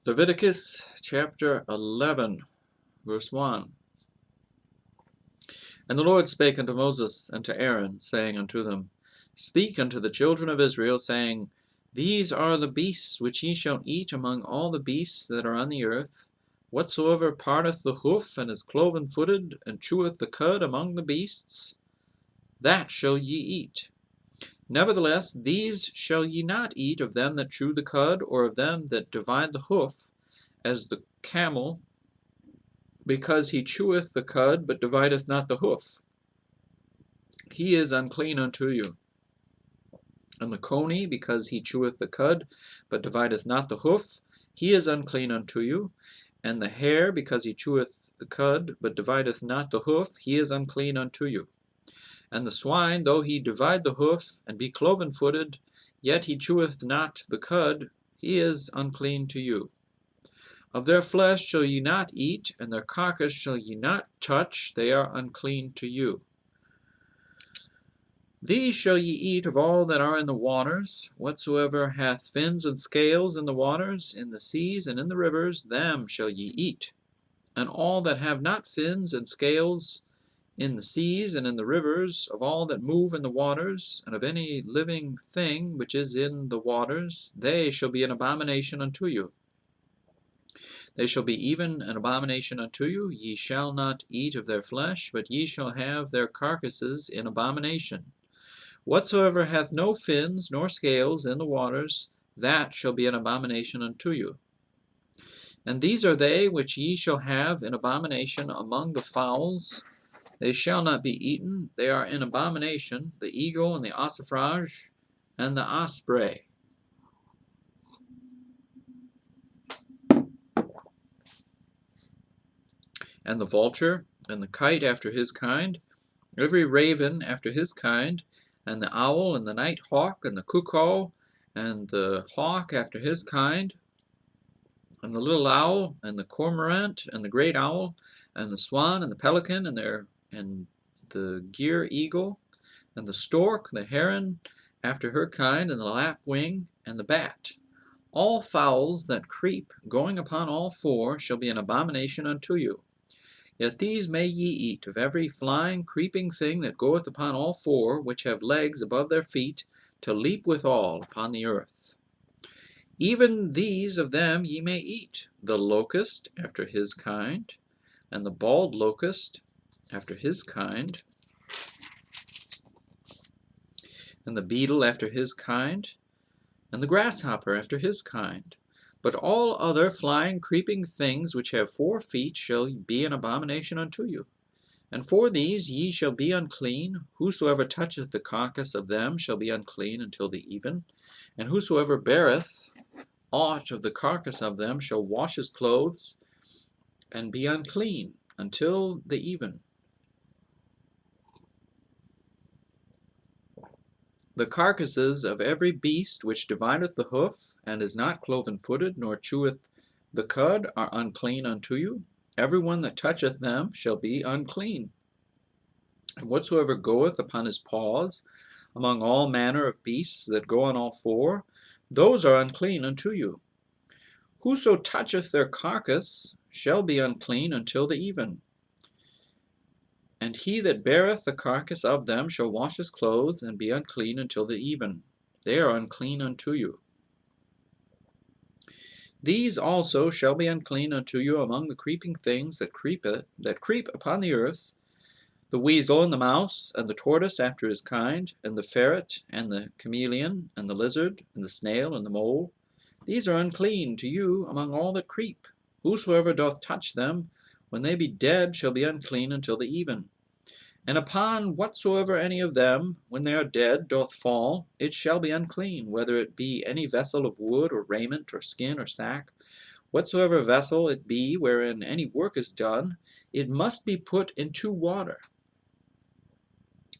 Leviticus chapter 11, verse 1. And the Lord spake unto Moses and to Aaron, saying unto them, Speak unto the children of Israel, saying, These are the beasts which ye shall eat among all the beasts that are on the earth. Whatsoever parteth the hoof, and is cloven-footed, and cheweth the cud among the beasts, that shall ye eat. Nevertheless, these shall ye not eat of them that chew the cud, or of them that divide the hoof, as the camel, because he cheweth the cud, but divideth not the hoof. He is unclean unto you. And the coney, because he cheweth the cud, but divideth not the hoof, he is unclean unto you. And the hare, because he cheweth the cud, but divideth not the hoof, he is unclean unto you. And the swine, though he divide the hoof, and be cloven-footed, yet he cheweth not the cud, he is unclean to you. Of their flesh shall ye not eat, and their carcass shall ye not touch, they are unclean to you. These shall ye eat of all that are in the waters, whatsoever hath fins and scales in the waters, in the seas, and in the rivers, them shall ye eat. And all that have not fins and scales in the seas and in the rivers, of all that move in the waters, and of any living thing which is in the waters, they shall be an abomination unto you. They shall be even an abomination unto you. Ye shall not eat of their flesh, but ye shall have their carcasses in abomination. Whatsoever hath no fins nor scales in the waters, that shall be an abomination unto you. And these are they which ye shall have in abomination among the fowls. They shall not be eaten, they are in abomination, the eagle, and the ossifrage, and the osprey. And the vulture, and the kite after his kind, every raven after his kind, and the owl, and the night hawk, and the cuckoo, and the hawk after his kind, and the little owl, and the cormorant, and the great owl, and the swan, and the pelican, and the gier eagle, and the stork, the heron after her kind, and the lapwing, and the bat. All fowls that creep, going upon all four, shall be an abomination unto you. Yet these may ye eat, of every flying, creeping thing that goeth upon all four, which have legs above their feet, to leap withal upon the earth. Even these of them ye may eat, the locust after his kind, and the bald locust after his kind, and the beetle after his kind, and the grasshopper after his kind. But all other flying, creeping things which have 4 feet shall be an abomination unto you. And for these ye shall be unclean. Whosoever toucheth the carcass of them shall be unclean until the even. And whosoever beareth aught of the carcass of them shall wash his clothes, and be unclean until the even. The carcasses of every beast which divideth the hoof, and is not cloven-footed, nor cheweth the cud, are unclean unto you. Every one that toucheth them shall be unclean. And whatsoever goeth upon his paws, among all manner of beasts that go on all four, those are unclean unto you. Whoso toucheth their carcass shall be unclean until the even. And he that beareth the carcass of them shall wash his clothes, and be unclean until the even. They are unclean unto you. These also shall be unclean unto you among the creeping things that creep upon the earth, the weasel, and the mouse, and the tortoise after his kind, and the ferret, and the chameleon, and the lizard, and the snail, and the mole. These are unclean to you among all that creep. Whosoever doth touch them, when they be dead, shall be unclean until the even. And upon whatsoever any of them, when they are dead, doth fall, it shall be unclean, whether it be any vessel of wood, or raiment, or skin, or sack. Whatsoever vessel it be wherein any work is done, it must be put into water,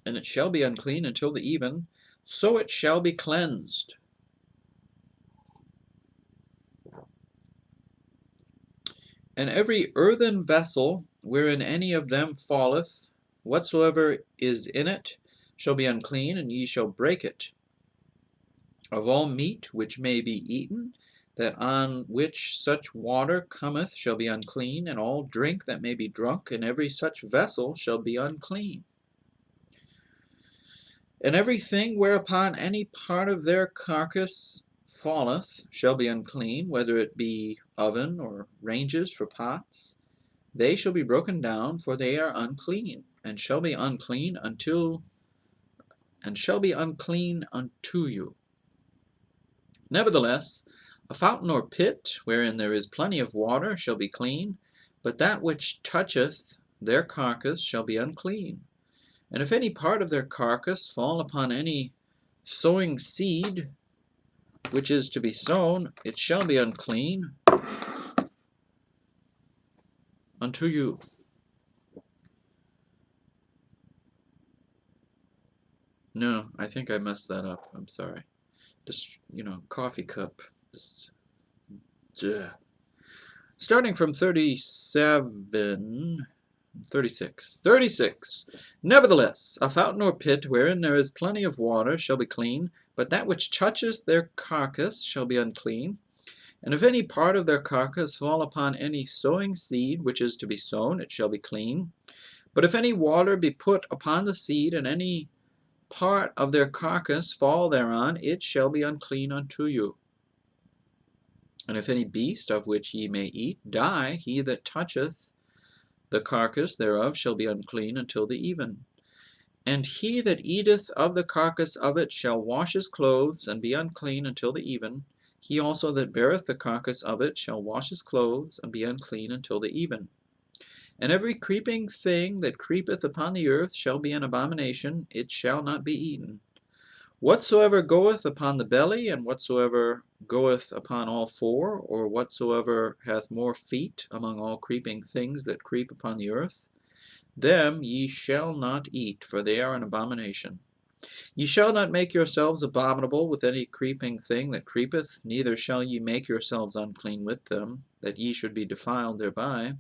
and it shall be unclean until the even, so it shall be cleansed. And every earthen vessel wherein any of them falleth, whatsoever is in it, shall be unclean, and ye shall break it. Of all meat which may be eaten, that on which such water cometh shall be unclean, and all drink that may be drunk, and every such vessel shall be unclean. And everything whereupon any part of their carcass falleth shall be unclean, whether it be oven or ranges for pots. They shall be broken down, for they are unclean, and shall be unclean unto you. Nevertheless, a fountain or pit, wherein there is plenty of water, shall be clean, but that which toucheth their carcass shall be unclean. And if any part of their carcass fall upon any sowing seed, which is to be sown, it shall be unclean unto you. No, I think I messed that up. I'm sorry. Just, coffee cup. Just, starting from 36. Nevertheless, a fountain or pit wherein there is plenty of water shall be clean, but that which toucheth their carcass shall be unclean. And if any part of their carcass fall upon any sowing seed which is to be sown, it shall be clean. But if any water be put upon the seed, and any part of their carcass fall thereon, it shall be unclean unto you. And if any beast of which ye may eat die, he that toucheth the carcass thereof shall be unclean until the even. And he that eateth of the carcass of it shall wash his clothes, and be unclean until the even. He also that beareth the carcass of it shall wash his clothes, and be unclean until the even. And every creeping thing that creepeth upon the earth shall be an abomination, it shall not be eaten. Whatsoever goeth upon the belly, and whatsoever goeth upon all four, or whatsoever hath more feet among all creeping things that creep upon the earth, them ye shall not eat, for they are an abomination. Ye shall not make yourselves abominable with any creeping thing that creepeth, neither shall ye make yourselves unclean with them, that ye should be defiled thereby.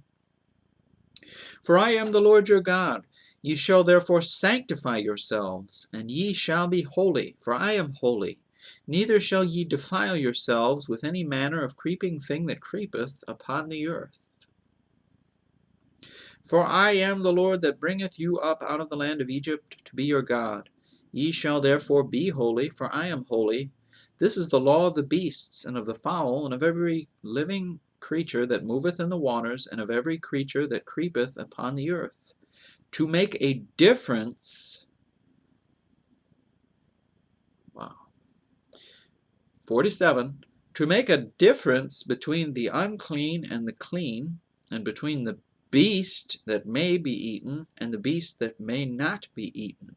For I am the Lord your God. Ye shall therefore sanctify yourselves, and ye shall be holy, for I am holy. Neither shall ye defile yourselves with any manner of creeping thing that creepeth upon the earth. For I am the Lord that bringeth you up out of the land of Egypt to be your God. Ye shall therefore be holy, for I am holy. This is the law of the beasts, and of the fowl, and of every living creature that moveth in the waters, and of every creature that creepeth upon the earth, to make a difference. Wow. 47. To make a difference between the unclean and the clean, and between the beast that may be eaten and the beast that may not be eaten.